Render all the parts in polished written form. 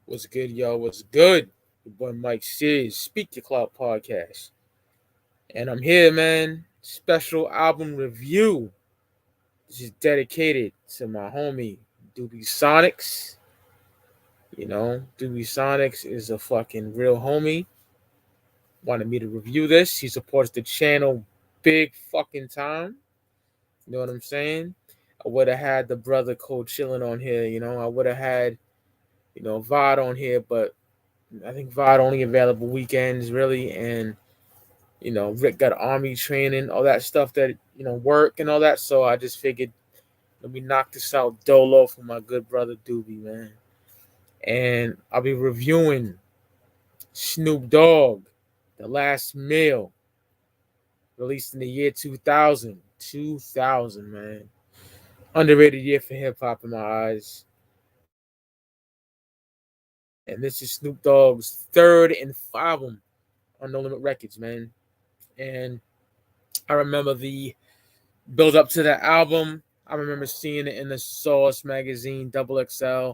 What's good, y'all? What's good? Your boy Mike Sears, Speak to Clout podcast. And I'm here, man. Special album review. This is dedicated to my homie, Doobie Sonics. Doobie Sonics is a fucking real homie. Wanted me to review this. He supports the channel big fucking time. You know what I'm saying? I would have had the brother Cold Chillin' on here, I would have had, Vod on here, but I think VOD only available weekends really, and Rick got army training, all that stuff that work and all that. So I just figured let me knock this out dolo for my good brother Doobie, man. And I'll be reviewing Snoop Dogg, The Last Meal, released in the year 2000. 2000, man. Underrated year for hip hop in my eyes. And this is Snoop Dogg's third and final album on No Limit Records, man. And I remember the build up to that album. I remember seeing it in the Source magazine, Double XL.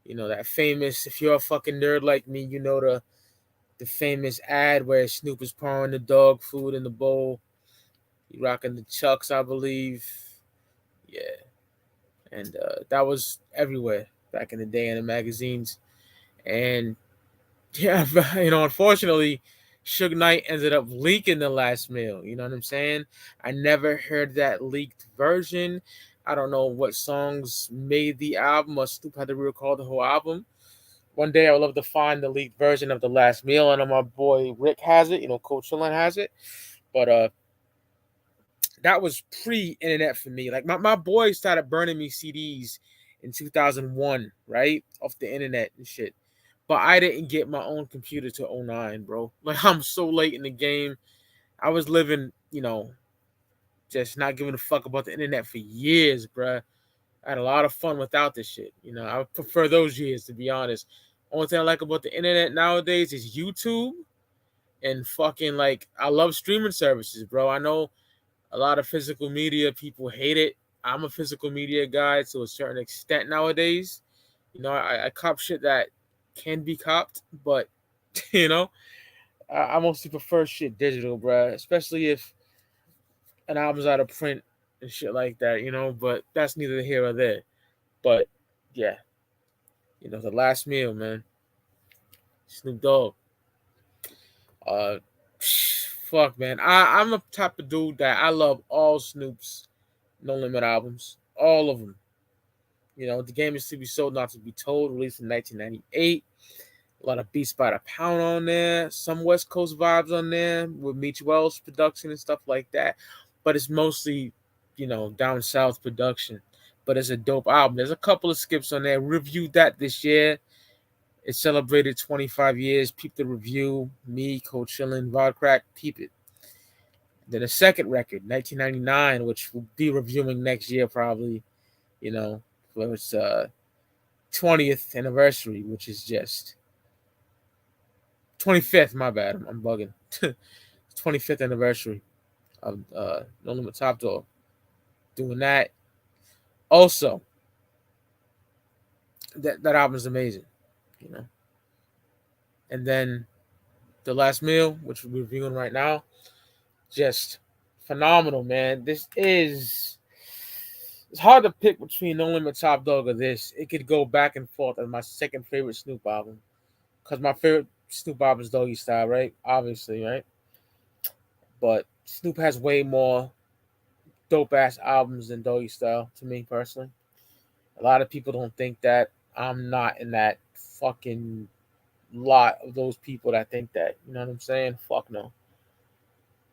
That famous. If you're a fucking nerd like me, you know the famous ad where Snoop is pouring the dog food in the bowl. He rocking the Chucks, I believe. Yeah, and that was everywhere back in the day in the magazines. And yeah, unfortunately, Suge Knight ended up leaking The Last Meal. You know what I'm saying? I never heard that leaked version. I don't know what songs made the album or Snoop had to re-record the whole album. One day I would love to find the leaked version of The Last Meal. I know my boy Rick has it. Coach Chillin has it. But that was pre-internet for me. Like my boy started burning me CDs in 2001, right? Off the internet and shit. But I didn't get my own computer to '09, bro. Like I'm so late in the game. I was living, just not giving a fuck about the internet for years, bruh. I had a lot of fun without this shit. I prefer those years to be honest. Only thing I like about the internet nowadays is YouTube and fucking like I love streaming services, bro. I know a lot of physical media people hate it. I'm a physical media guy to a certain extent nowadays. I cop shit that can be copped, but you know, I mostly prefer shit digital, bruh. Especially if an album's out of print and shit like that. But that's neither here or there. But yeah, The Last Meal, man. Snoop Dogg. Uh, fuck, man. I'm the type of dude that I love all Snoop's No Limit albums, all of them. The Game is to be sold, not to be told, released in 1998. A lot of Beats by the Pound on there, some West Coast vibes on there with Meech Wells production and stuff like that. But it's mostly, down south production. But it's a dope album. There's a couple of skips on there. Reviewed that this year. It celebrated 25 years. Peep the review. Me, Coach Chillin, Vodcrack, peep it. Then a second record, 1999, which we'll be reviewing next year probably, for its 20th anniversary, which is just 25th, my bad. I'm bugging. 25th anniversary of No Limit Top Dog. Doing that. Also, that album is amazing, you know. And then The Last Meal, which we're reviewing right now, just phenomenal, man. It's hard to pick between No Limit Top Dog or this. It could go back and forth as my second favorite Snoop album. Because my favorite Snoop album is Doggy Style, right? Obviously, right? But Snoop has way more dope ass albums than Doggy Style to me personally. A lot of people don't think that. I'm not in that fucking lot of those people that think that. You know what I'm saying? Fuck no.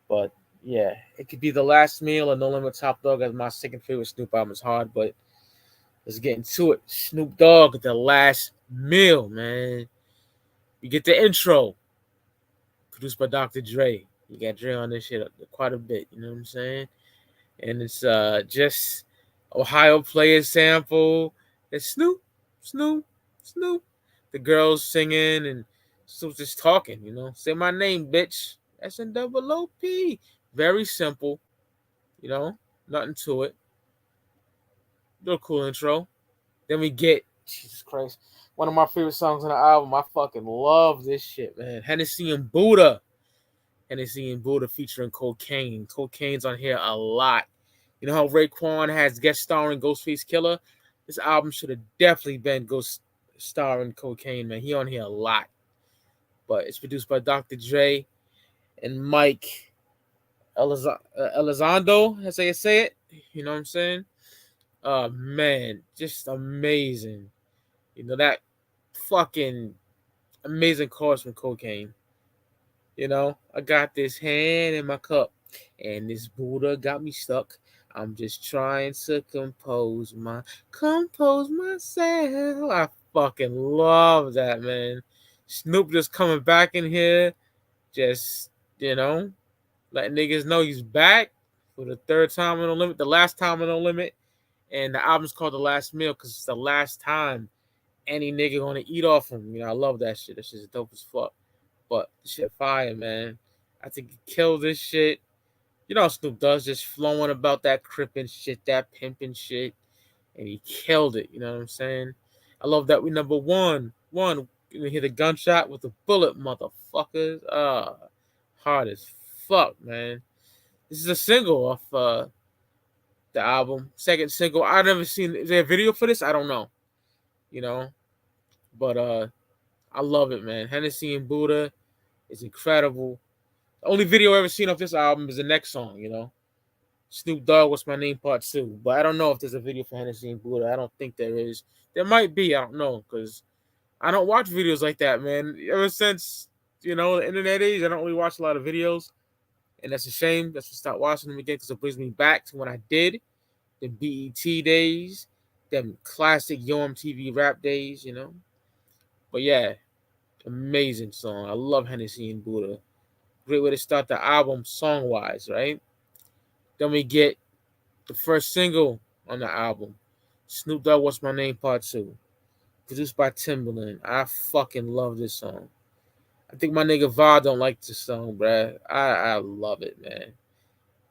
But yeah, it could be The Last Meal or No Limit Top Dog as my second favorite Snoop album. It's hard, but let's get into it. Snoop Dogg, The Last Meal, man. You get the intro, produced by Dr. Dre. You got Dre on this shit quite a bit, you know what I'm saying? And it's just Ohio player sample. It's Snoop, Snoop, Snoop. The girls singing and Snoop's just talking, Say my name, bitch. SNOOP. Very simple, nothing to it. Little cool intro. Then we get Jesus Christ. One of my favorite songs on the album. I fucking love this shit, man. Hennessy and Buddha. Hennessy and Buddha featuring Cocaine. Cocaine's on here a lot. You know how Raekwon has guest starring Ghostface Killer? This album should have definitely been ghost starring Cocaine, man. He on here a lot. But it's produced by Dr. Dre and Mike Elizondo, as I say it. You know what I'm saying? Man, just amazing. You know, that fucking amazing chorus from Cocaine. You know, I got this hand in my cup, and this Buddha got me stuck. I'm just trying to compose myself. I fucking love that, man. Snoop just coming back in here, just letting niggas know he's back for the third time on the limit, the last time on the limit, and the album's called The Last Meal because it's the last time any nigga gonna eat off him. You know, I love that shit. That shit's dope as fuck. But shit fire, man. I think he killed this shit. You know Snoop does, just flowing about that crippin' shit, that pimpin' shit. And he killed it, you know what I'm saying? I love that we number one. You hear the gunshot with the bullet, motherfuckers. Hard as fuck, man. This is a single off the album. Second single. I've never seen, is there a video for this? I don't know. You know? But I love it, man. Hennessy and Buddha is incredible. The only video I've ever seen of this album is the next song, you know. Snoop Dogg, What's My Name Part 2. But I don't know if there's a video for Hennessy and Buddha. I don't think there is. There might be. I don't know. Because I don't watch videos like that, man. Ever since, the internet age, I don't really watch a lot of videos. And that's a shame. That's why I stopped watching them again because it brings me back to when I did. The BET days. Them classic YoMTV rap days, you know. But yeah, amazing song. I love Hennessy and Buddha. Great way to start the album song-wise, right? Then we get the first single on the album, Snoop Dogg, What's My Name Part 2, produced by Timbaland. I fucking love this song. I think my nigga Va don't like this song, bruh. I love it, man.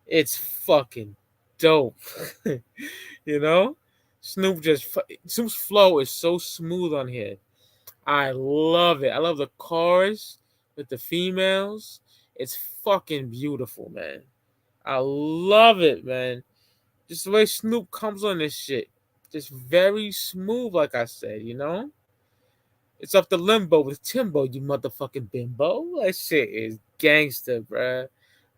It's fucking dope. you know? Snoop's flow is so smooth on here. I love it. I love the chorus with the females. It's fucking beautiful, man. I love it, man. Just the way Snoop comes on this shit. Just very smooth, like I said, you know? It's up the limbo with Timbo, you motherfucking bimbo. That shit is gangster, bruh.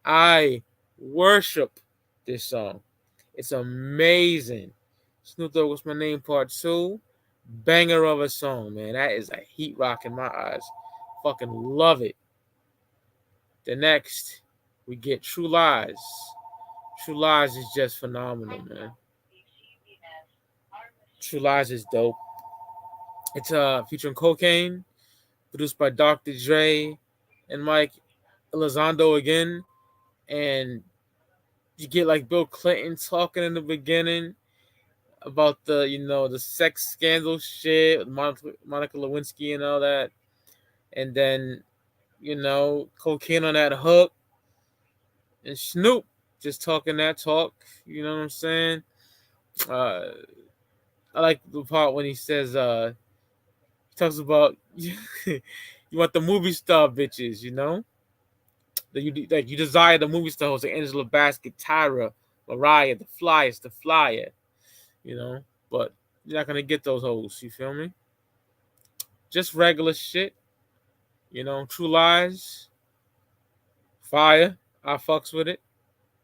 I worship this song. It's amazing. Snoop Dogg, What's My Name Part 2. Banger of a song, man. That is a heat rock in my eyes. Fucking love it. The next, we get True Lies. True Lies is just phenomenal, man. True Lies is dope. It's featuring Cocaine, produced by Dr. Dre and Mike Elizondo again. And you get like Bill Clinton talking in the beginning about the sex scandal shit with Monica Lewinsky and all that. And then, Cocaine on that hook. And Snoop just talking that talk. You know what I'm saying? I like the part when he says, he talks about you want the movie star bitches, you know? That you desire the movie star hosts like Angela Bassett, Tyra, Mariah, the flyest, the flyer, you know? But you're not gonna get those hoes, you feel me? Just regular shit, True Lies, fire. I fucks with it.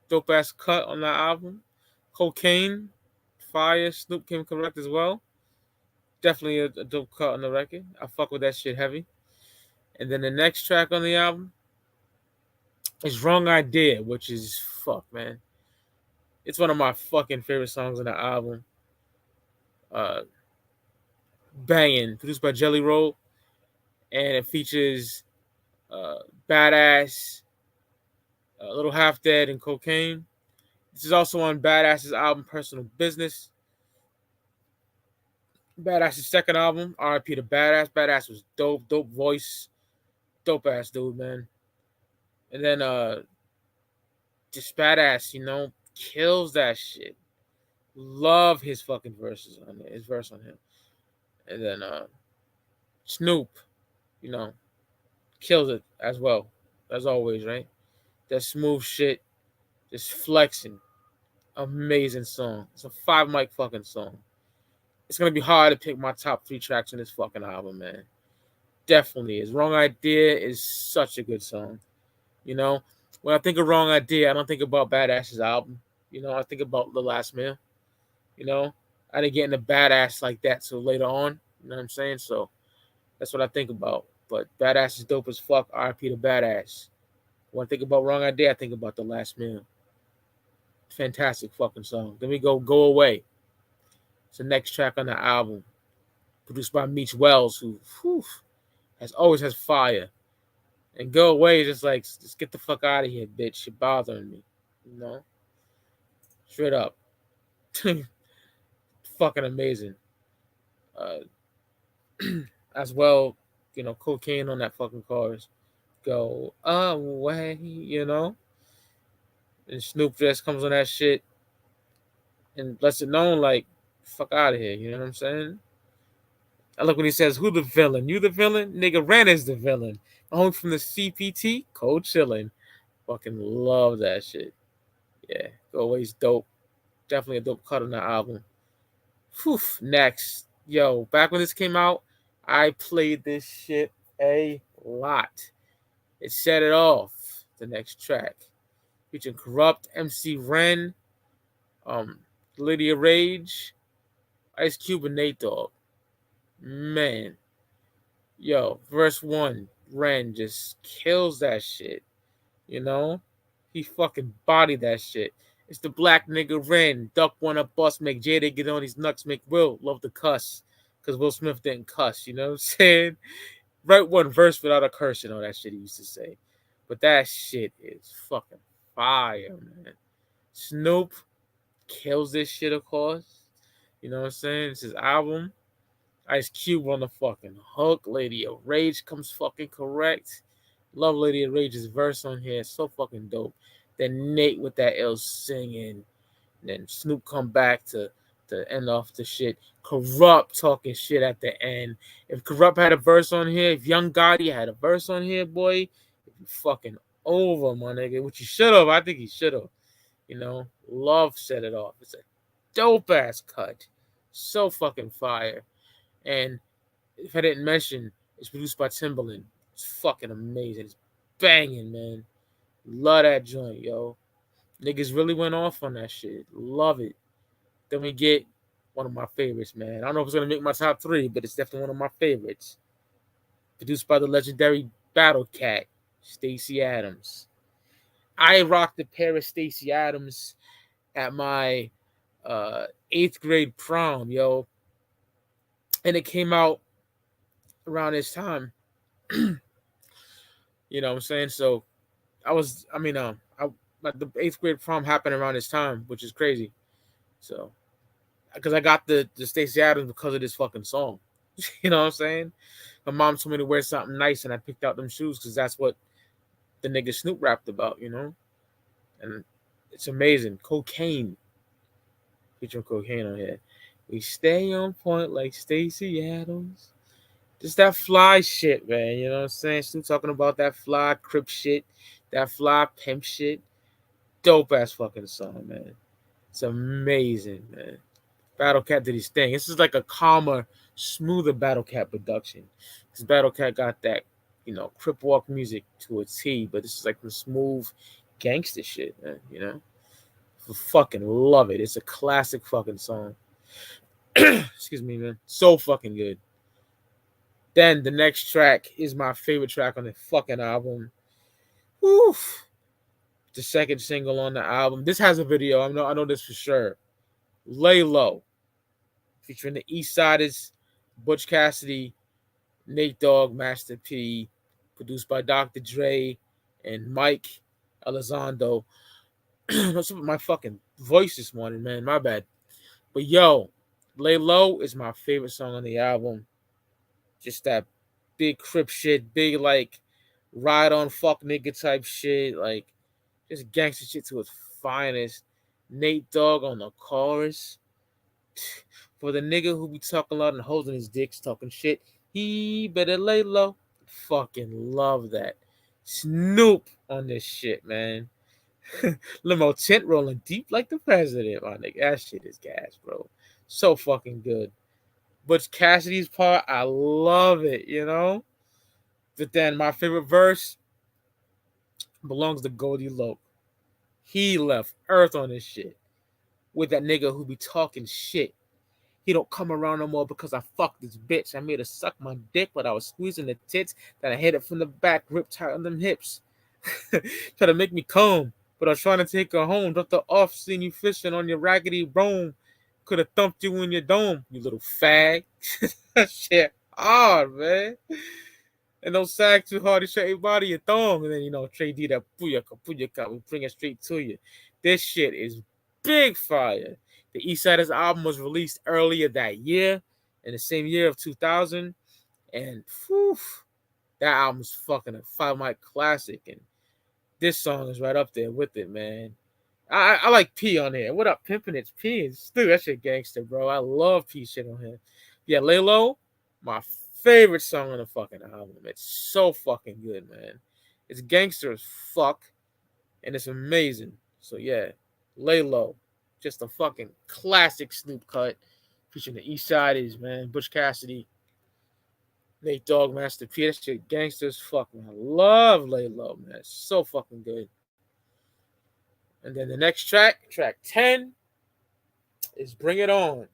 Dope ass cut on that album. Cocaine, fire. Snoop came correct as well. Definitely a dope cut on the record. I fuck with that shit heavy. And then the next track on the album is Wrong Idea, which is fuck, man. It's one of my fucking favorite songs on the album. Banging, produced by Jelly Roll, and it features Badass, Little Half Dead, and Cocaine. This is also on Badass's album Personal Business. Badass's second album, R.I.P. to Badass. Badass was dope voice, dope ass dude, man. And then just Badass, kills that shit. Love his fucking verses on it, his verse on him. And then Snoop, you know, kills it as well, as always, right? That smooth shit, just flexing. Amazing song. It's a 5 mic fucking song. It's gonna be hard to pick my top 3 tracks on this fucking album, man. Definitely is. Wrong Idea is such a good song. You know, when I think of Wrong Idea, I don't think about Badass's album. You know, I think about The Last Meal. You know, I didn't get into Badass like that till later on. You know what I'm saying? So that's what I think about. But Badass is dope as fuck. RP to Badass. When I think about Wrong Idea, I think about The Last Meal. Fantastic fucking song. Then we Go Away. It's the next track on the album. Produced by Meech Wells, who always has fire. And Go Away is just like, just get the fuck out of here, bitch. You're bothering me. You know? Straight up. Fucking amazing. Uh, as well, you know, cocaine on that fucking chorus. Go away, you know? And Snoop just comes on that shit and lets it known, like, fuck out of here. You know what I'm saying? I look when he says, who the villain? You the villain? Nigga, Ren is the villain. Home from the CPT, cold chilling. Fucking love that shit. Yeah, Go Away's dope. Definitely a dope cut on the album. Whew, next. Yo, back when this came out, I played this shit a lot. It set it off. The next track. Featuring Corrupt, MC Ren, Lydia Rage, Ice Cube, and Nate Dogg. Man. Yo, verse 1, Ren just kills that shit. You know? He fucking bodied that shit. It's the black nigga Ren. Duck wanna bust, make Jada get on these nuts, make Will love to cuss. Because Will Smith didn't cuss, you know what I'm saying? Write one verse without a curse and all that shit he used to say. But that shit is fucking fire, man. Snoop kills this shit, of course. You know what I'm saying? It's his album. Ice Cube on the fucking hook. Lady of Rage comes fucking correct. Love Lady of Rage's verse on here. So fucking dope. Then Nate with that ill singing. Then Snoop come back to end off the shit. Corrupt talking shit at the end. If Corrupt had a verse on here, if Young Gotti had a verse on here, boy, it'd be fucking over, my nigga. Which he should have. I think he should have. You know, Love set it off. It's a dope ass cut. So fucking fire. And if I didn't mention, it's produced by Timbaland. It's fucking amazing. It's banging, man. Love that joint, yo. Niggas really went off on that shit. Love it. Then we get one of my favorites, man. I don't know if it's going to make my top 3, but it's definitely one of my favorites. Produced by the legendary Battle Cat, Stacey Adams. I rocked a pair of Stacey Adams at my 8th grade prom, yo. And it came out around this time. You know what I'm saying? So the 8th grade prom happened around this time, which is crazy. So, because I got the Stacey Adams because of this fucking song. You know what I'm saying? My mom told me to wear something nice, and I picked out them shoes because that's what the nigga Snoop rapped about, you know? And it's amazing. Cocaine. Featuring cocaine on here. We stay on point like Stacey Adams. Just that fly shit, man. You know what I'm saying? Snoop talking about that fly crip shit, that fly pimp shit. Dope ass fucking song, man. It's amazing, man. Battle Cat did his thing. This is like a calmer, smoother Battle Cat production. Because Battle Cat got that, you know, crip walk music to a T, but this is like the smooth gangster shit, man, you know? I fucking love it. It's a classic fucking song. Excuse me, man. So fucking good. Then the next track is my favorite track on the fucking album. Oof. The second single on the album. This has a video. I know this for sure. Lay Low. Featuring the East Siders, Butch Cassidy, Nate Dogg, Master P. Produced by Dr. Dre and Mike Elizondo. What's up with my fucking voice this morning, man? My bad. But yo, Lay Low is my favorite song on the album. Just that big crip shit, big like ride on fuck nigga type shit, like just gangster shit to its finest. Nate Dogg on the chorus. For the nigga who be talking a lot and holding his dicks, talking shit, He better lay low. Fucking love that. Snoop on this shit, man. Limo tent rolling deep like the president, my nigga. That shit is gas, bro. So fucking good. Butch Cassidy's part, I love it, you know? But then my favorite verse belongs to Goldie Loke. He left Earth on this shit with that nigga who be talking shit. He don't come around no more because I fucked this bitch. I made her suck my dick, but I was squeezing the tits. Then I hit it from the back, ripped tight on them hips. Try to make me come, but I was trying to take her home. Dropped her off, seen you fishing on your raggedy brome. Could have thumped you in your dome, you little fag. That shit hard, man. And don't sag too hard to show your body your thong. And then, Trey D that puyaka, we bring it straight to you. This shit is big fire. The East Siders album was released earlier that year, in the same year of 2000. And whew, that album's fucking a 5 mic classic. And this song is right up there with it, man. I like P on here. What up, pimpin'? It's P. Dude, that shit gangster, bro. I love P shit on here. Yeah, Lay Low, my favorite song on the fucking album. It's so fucking good, man. It's gangster as fuck, and it's amazing. So yeah, Lay Low, just a fucking classic Snoop cut, featuring the East Siders, man. Butch Cassidy, Nate Dogg, Master P. That shit gangster as fuck, man. I love Lay Low, man. It's so fucking good. And then the next track, track 10, is Bring It On.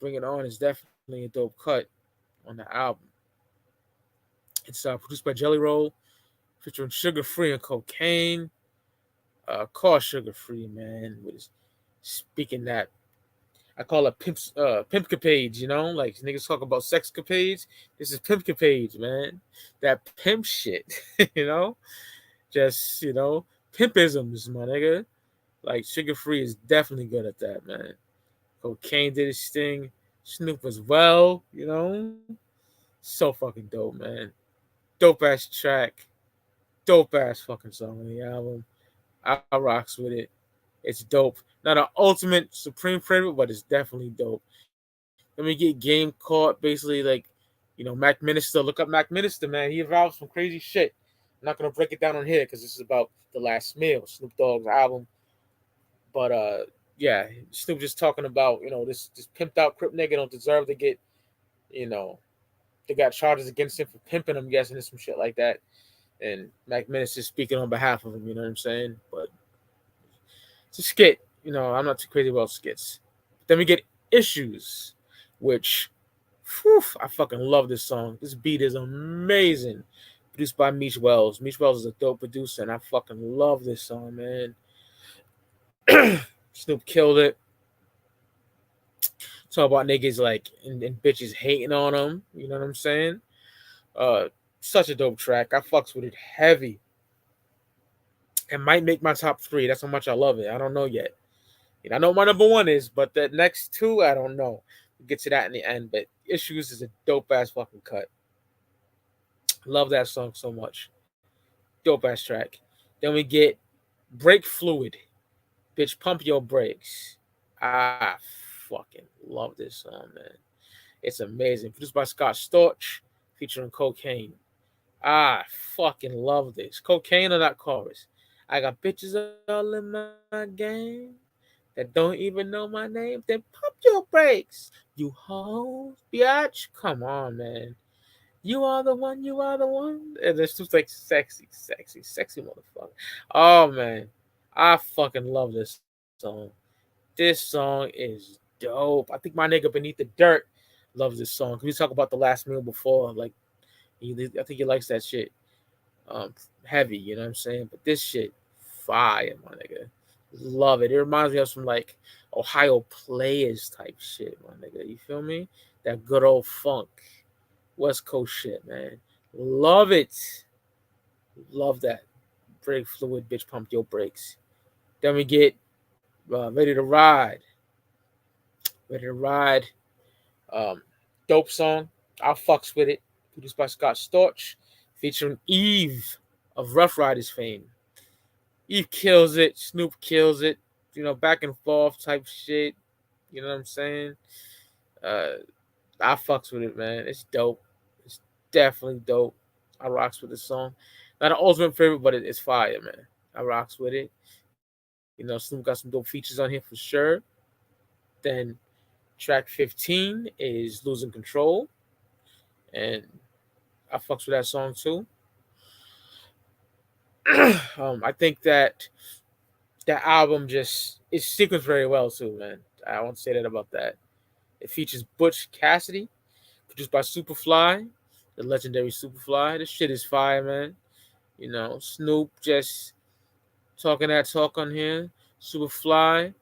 Bring It On is definitely a dope cut on the album. It's produced by Jelly Roll, featuring Sugar Free and Cocaine. Call Sugar Free, man. With speaking that, I call it pimpcapades, like niggas talk about sexcapades. This is pimpcapades, man. That pimp shit, just pimpisms, my nigga. Like Sugar Free is definitely good at that, man. Cocaine did his thing. Snoop as well, So fucking dope, man. Dope ass track. Dope ass fucking song on the album. I rocks with it. It's dope. Not an ultimate supreme favorite, but it's definitely dope. Then we get Game Caught, basically like, Mac Minister. Look up Mac Minister, man. He involves some crazy shit. I'm not gonna break it down on here because this is about The Last Meal, Snoop Dogg's album. But yeah, Snoop just talking about, this pimped out Crip nigga don't deserve to get, they got charges against him for pimping, I'm guessing, and some shit like that. And Mac Menace is speaking on behalf of him, you know what I'm saying? But it's a skit, I'm not too crazy about skits. Then we get Issues, which, I fucking love this song. This beat is amazing. Produced by Meech Wells. Meech Wells is a dope producer, and I fucking love this song, man. Snoop killed it. Talk about niggas like and bitches hating on him. You know what I'm saying? Such a dope track. I fucks with it heavy. It might make my top 3. That's how much I love it. I don't know yet. I know what my number 1 is, but the next 2, I don't know. We'll get to that in the end. But Issues is a dope ass fucking cut. Love that song so much. Dope ass track. Then we get Brake Fluid. Bitch, pump your brakes. I fucking love this song, man. It's amazing. Produced by Scott Storch, featuring Cocaine. I fucking love this. Cocaine on that chorus. I got bitches all in my game that don't even know my name. Then pump your brakes. You hoes, biatch. Come on, man. You are the one, you are the one. And it's just like sexy motherfucker. Oh, man. I fucking love this song. This song is dope. I think my nigga Beneath the Dirt loves this song. We talked about The Last Meal before. Like, I think he likes that shit. Heavy, you know what I'm saying? But this shit, fire, my nigga. Love it. It reminds me of some like Ohio Players type shit, my nigga. You feel me? That good old funk. West Coast shit, man. Love it. Love that. Brake Fluid, bitch, pump your brakes. Then we get Ready to Ride. Ready to Ride. Dope song. I fucks with it. Produced by Scott Storch. Featuring Eve of Rough Riders fame. Eve kills it. Snoop kills it. Back and forth type shit. You know what I'm saying? I fucks with it, man. It's dope. It's definitely dope. I rocks with this song. Not an ultimate favorite, but it's fire, man. I rocks with it. Snoop got some dope features on here for sure. Then track 15 is Losing Control. And I fucks with that song too. I think that album just is sequenced very well too, man. I won't say that about that. It features Butch Cassidy, produced by Superfly, the legendary Superfly. This shit is fire, man. Snoop just talking that talk on here. Superfly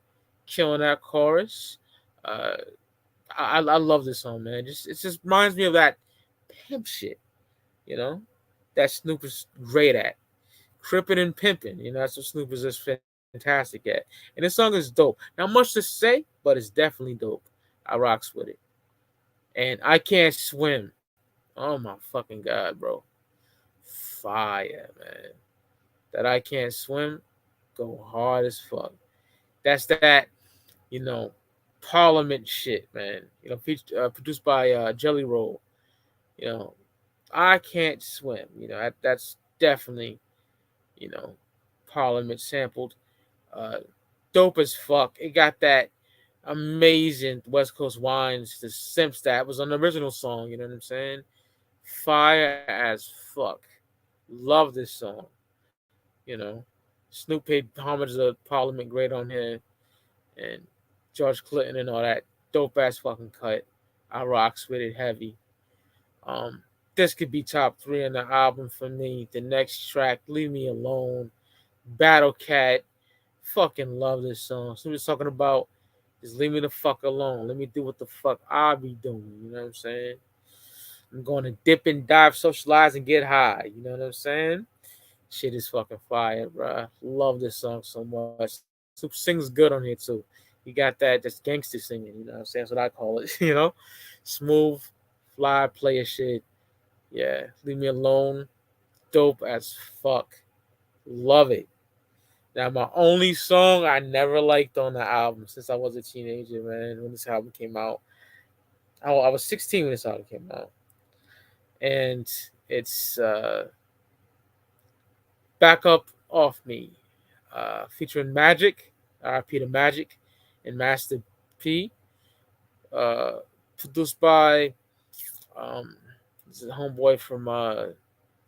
killing that chorus. Uh, I love this song, man. It just reminds me of that pimp shit, you know, that Snoop is great at. Crippin' and pimping, that's what Snoop is just fantastic at. And this song is dope. Not much to say, but it's definitely dope. I rocks with it. And I Can't Swim. Oh my fucking god, bro. Fire, man. That I Can't Swim, go hard as fuck. That's that, you know, Parliament shit, man. Produced by Jelly Roll. You know, I Can't Swim. That's definitely, you know, Parliament sampled. Uh, Dope as fuck. It got that amazing West Coast Wines, the Simps that was on the original song. You know what I'm saying? Fire as fuck. Love this song. You know, Snoop paid homage to Parliament Great on here, and George Clinton and all that dope ass fucking cut. I rocks with it heavy. This could be top 3 on the album for me. The next track, Leave Me Alone, Battle Cat. Fucking love this song. So we're talking about just leave me the fuck alone. Let me do what the fuck I be doing. You know what I'm saying? I'm going to dip and dive, socialize, and get high. You know what I'm saying? Shit is fucking fire, bro. Love this song so much. Snoop sings good on here too. He got that just gangster singing. You know what I'm saying? That's what I call it. Smooth, fly, player shit. Yeah, leave me alone. Dope as fuck. Love it. Now, my only song I never liked on the album since I was a teenager, man, when this album came out. I was 16 when this album came out. And it's Back Up Off Me, featuring Magic, Peter Magic, and Master P. Uh, Produced by this is a homeboy from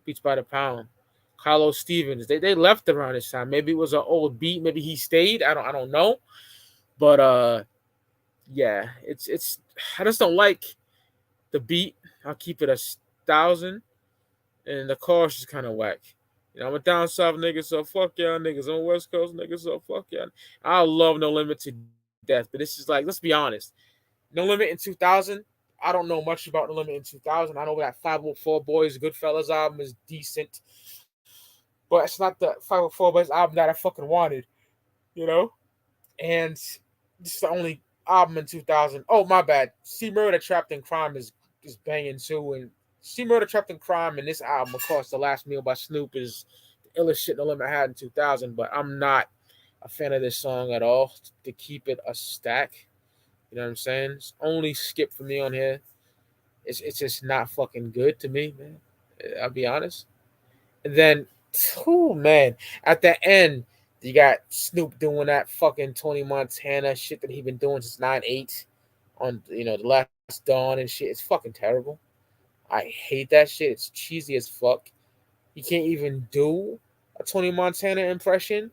Beats by the Pound, Carlos Stevens. They left around this time. Maybe it was an old beat. Maybe he stayed. I don't know. But yeah, it's I just don't like the beat. I'll keep it 1,000, and the chorus is kind of whack. I'm a down south nigga, so fuck y'all niggas. I'm a West Coast nigga, so fuck y'all. I love No Limit to death, but this is like, let's be honest. No Limit in 2000. I don't know much about No Limit in 2000. I know that 504 Boys Goodfellas album is decent, but it's not the 504 Boys album that I fucking wanted, you know. And this is the only album in 2000. Oh, my bad. See Murder Trapped in Crime is banging too, and See Murder Trapped in Crime and this album, of course, The Last Meal by Snoop is the illest shit No Limit had in 2000. But I'm not a fan of this song at all. To keep it a stack, you know what I'm saying? It's only skip for me on here. It's just not fucking good to me, man. I'll be honest. And then, oh man, at the end, you got Snoop doing that fucking Tony Montana shit that he been doing since 9/8 on the Last Dawn and shit. It's fucking terrible. I hate that shit. It's cheesy as fuck. You can't even do a Tony Montana impression.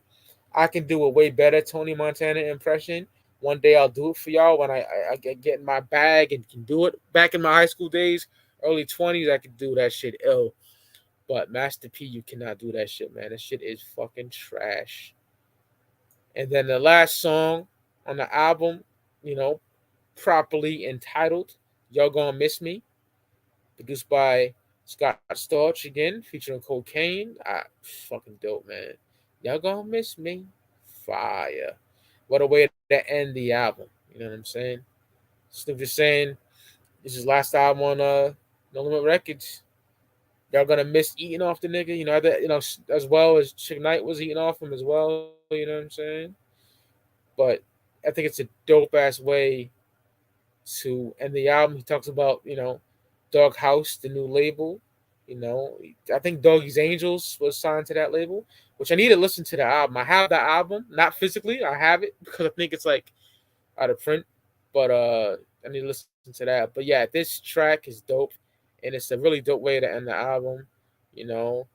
I can do a way better Tony Montana impression. One day I'll do it for y'all when I get in my bag and can do it. Back in my high school days, early 20s, I could do that shit ill. But Master P, you cannot do that shit, man. That shit is fucking trash. And then the last song on the album, you know, properly entitled Y'all Gonna Miss Me, produced by Scott Storch again, featuring Cocaine. Fucking dope, man. Y'all Gonna Miss Me. Fire. What a way to end the album. You know what I'm saying? Snoop just saying this is last album on No Limit Records. Y'all gonna miss eating off the nigga, as well as Suge Knight was eating off him as well. You know what I'm saying? But I think it's a dope ass way to end the album. He talks about, Dog House, the new label. You know, I think Doggy's Angels was signed to that label, which I need to listen to the album. I have the album, not physically. I have it because I think it's like out of print, but I need to listen to that. But yeah, this track is dope, and it's a really dope way to end the album. You know,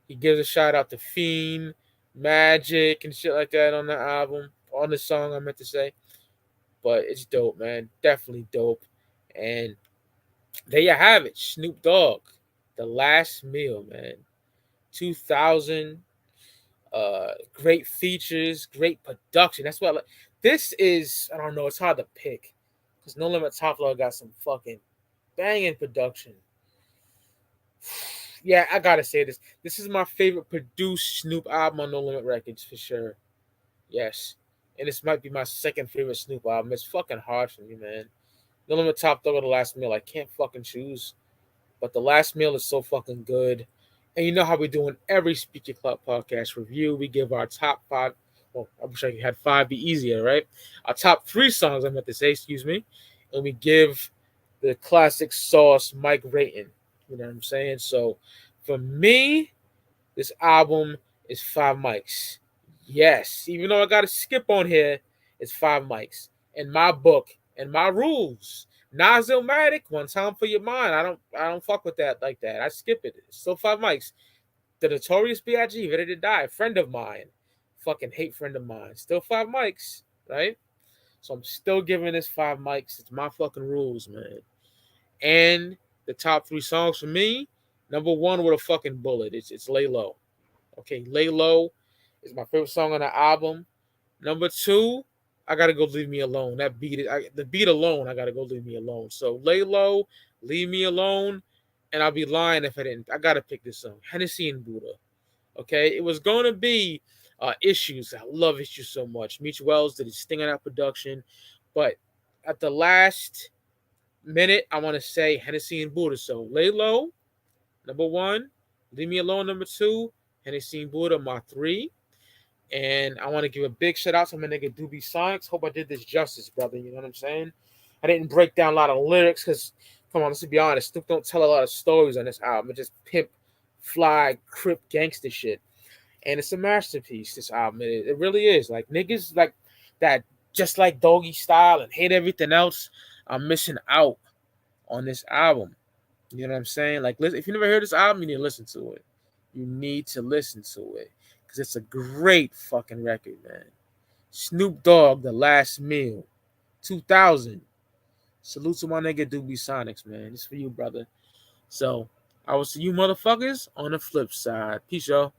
he gives a shout out to Fiend, Magic, and shit like that on the album, on the song. I meant to say, but it's dope, man. Definitely dope. And there you have it, Snoop Dogg, the last meal, man. 2000. Great features, great production. That's what I like. This is, I don't know, it's hard to pick because No Limit Top Law got some fucking banging production. Yeah, I gotta say this. This is my favorite produced Snoop album on No Limit Records for sure. Yes, and this might be my second favorite Snoop album. It's fucking hard for me, man. No Limit Top Dog or The Last Meal. I can't fucking choose. But The Last Meal is so fucking good. And you know how we do in every Speak Your Club podcast review. We give our top five. Well, I wish I had five be easier, right? Our top three songs, I meant to say, excuse me. And we give the classic sauce Mike rating. You know what I'm saying? So for me, this album is 5 mics. Yes, even though I got to skip on here, it's 5 mics. In my book, and my rules. Nas-O-Matic, one time for your mind. I don't fuck with that like that. I skip it. It's still 5 mics. The Notorious B.I.G. Ready to Die, friend of mine. Fucking hate friend of mine. Still 5 mics, right? So I'm still giving this 5 mics. It's my fucking rules, man. And the top three songs for me, number one with a fucking bullet. It's Lay Low. Okay, Lay Low is my favorite song on the album. Number two, I gotta go Leave Me Alone. That beat, the beat alone, I gotta go Leave Me Alone. So Lay Low, Leave Me Alone, and I'll be lying if I didn't. I gotta pick this song, Hennessy and Buddha. Okay, it was gonna be Issues. I love Issues so much. Meech Wells did his sting on that production, but at the last minute, I want to say Hennessy and Buddha. So Lay Low, number one, Leave Me Alone, number two, Hennessy and Buddha, my three. And I want to give a big shout out to my nigga Doobie Sonics. Hope I did this justice, brother. You know what I'm saying? I didn't break down a lot of lyrics because, come on, let's be honest, Snoop don't tell a lot of stories on this album. It's just pimp, fly, crip, gangster shit. And it's a masterpiece, this album. It really is. Like, niggas like that, just like Doggy Style and hate everything else, I'm missing out on this album. You know what I'm saying? Like, listen, if you never heard this album, you need to listen to it. You need to listen to it because it's a great fucking record, man. Snoop Dogg, The Last Meal, 2000. Salute to my nigga Doobie Sonics, man. This for you, brother. So, I will see you motherfuckers on the flip side. Peace, y'all.